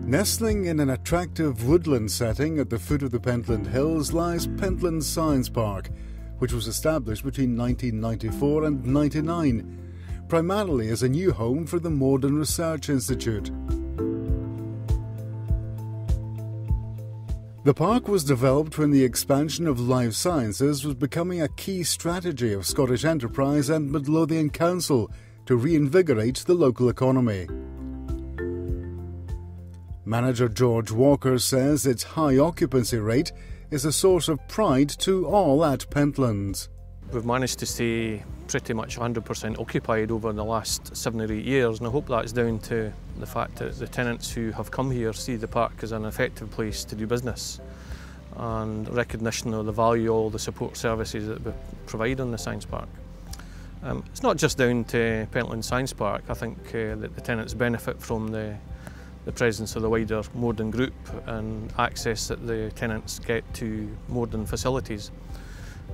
Nestling in an attractive woodland setting at the foot of the Pentland Hills lies Pentlands Science Park, which was established between 1994 and 1999, primarily as a new home for the Morden Research Institute. The park was developed when the expansion of life sciences was becoming a key strategy of Scottish Enterprise and Midlothian Council to reinvigorate the local economy. Manager George Walker says its high occupancy rate is a source of pride to all at Pentlands. We've managed to stay pretty much 100% occupied over the last 7 or 8 years, and I hope that's down to the fact that the tenants who have come here see the park as an effective place to do business and recognition of the value of all the support services that we provide on the Science Park. It's not just down to Pentlands Science Park. I think that the tenants benefit from the presence of the wider Morden group and access that the tenants get to Morden facilities.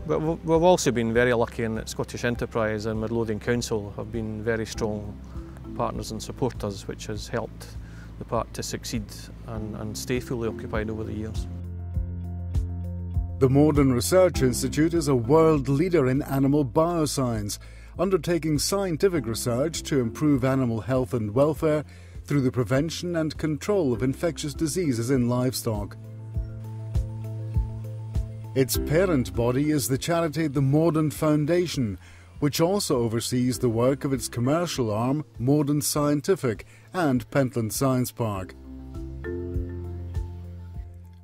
But we've also been very lucky in that Scottish Enterprise and Midlothian Council have been very strong partners and supporters, which has helped the park to succeed and stay fully occupied over the years. The Morden Research Institute is a world leader in animal bioscience, undertaking scientific research to improve animal health and welfare through the prevention and control of infectious diseases in livestock. Its parent body is the charity the Morden Foundation, which also oversees the work of its commercial arm, Morden Scientific and Pentlands Science Park.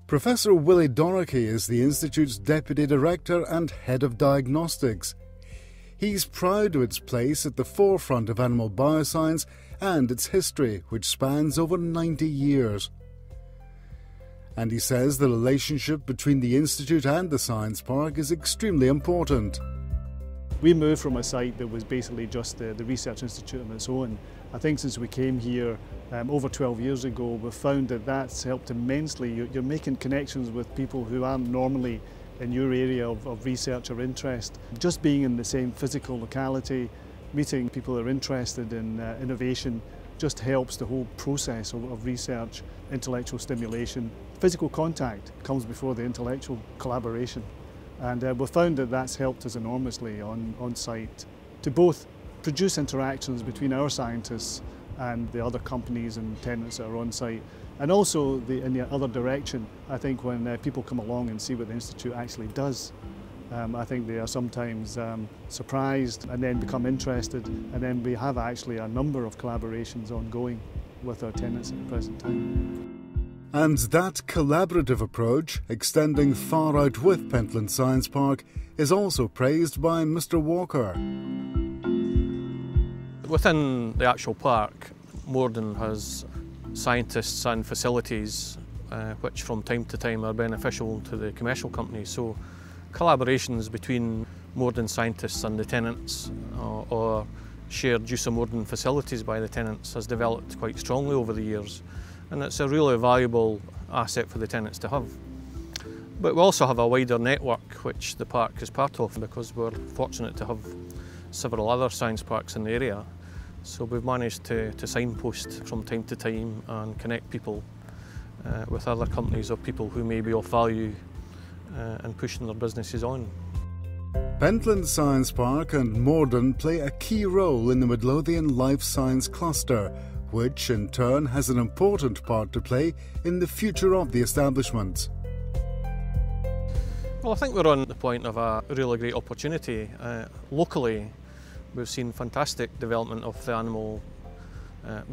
Professor Willie Dorothy is the Institute's Deputy Director and Head of Diagnostics. He's proud of its place at the forefront of animal bioscience and its history, which spans over 90 years. And he says the relationship between the Institute and the Science Park is extremely important. We moved from a site that was basically just the Research Institute on its own. I think since we came here over 12 years ago, we've found that that's helped immensely. You're making connections with people who aren't normally in your area of research or interest. Just being in the same physical locality, meeting people that are interested in innovation just helps the whole process of research, intellectual stimulation. Physical contact comes before the intellectual collaboration. And we've found that that's helped us enormously on site to both produce interactions between our scientists and the other companies and tenants that are on site, and also in the other direction. I think when people come along and see what the Institute actually does, I think they are sometimes surprised and then become interested, and then we have actually a number of collaborations ongoing with our tenants at the present time. And that collaborative approach, extending far out with Pentlands Science Park, is also praised by Mr. Walker. Within the actual park, Morden has scientists and facilities which from time to time are beneficial to the commercial companies. So collaborations between Morden scientists and the tenants or shared use of Morden facilities by the tenants has developed quite strongly over the years, and it's a really valuable asset for the tenants to have. But we also have a wider network which the park is part of, because we're fortunate to have several other science parks in the area. So we've managed to signpost from time to time and connect people with other companies or people who may be of value and pushing their businesses on. Pentlands Science Park and Morden play a key role in the Midlothian Life Science Cluster, which in turn has an important part to play in the future of the establishment. Well, I think we're on the point of a really great opportunity. Locally, we've seen fantastic development of the animal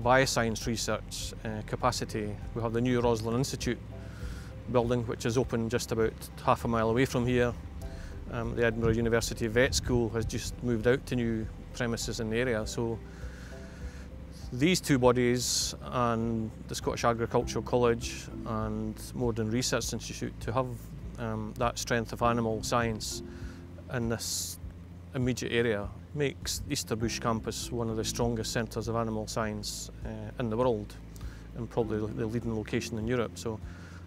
bioscience research capacity. We have the new Roslin Institute building, which is open just about half a mile away from here. The Edinburgh University Vet School has just moved out to new premises in the area. So these two bodies and the Scottish Agricultural College and Morden Research Institute, to have that strength of animal science in this immediate area makes Easterbush campus one of the strongest centres of animal science in the world, and probably the leading location in Europe. So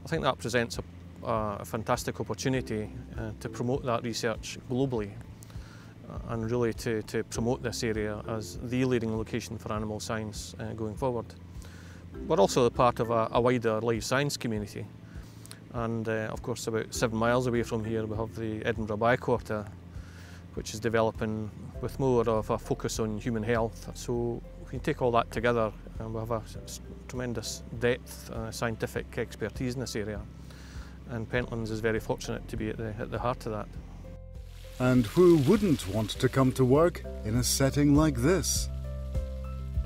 I think that presents a fantastic opportunity to promote that research globally and really to promote this area as the leading location for animal science going forward. We're also part of a wider life science community, and of course about 7 miles away from here we have the Edinburgh Bioquarter, which is developing with more of a focus on human health. So we take all that together and we have a tremendous depth, scientific expertise in this area, and Pentlands is very fortunate to be at the heart of that. And who wouldn't want to come to work in a setting like this?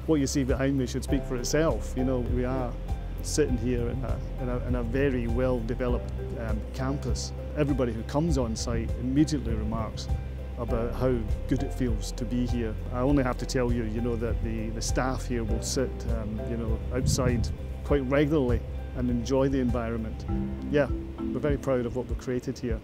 What you see behind me should speak for itself. You know, we are sitting here in a very well developed campus. Everybody who comes on site immediately remarks about how good it feels to be here. I only have to tell you, you know, that the staff here will sit, you know, outside quite regularly and enjoy the environment. Yeah, we're very proud of what we've created here.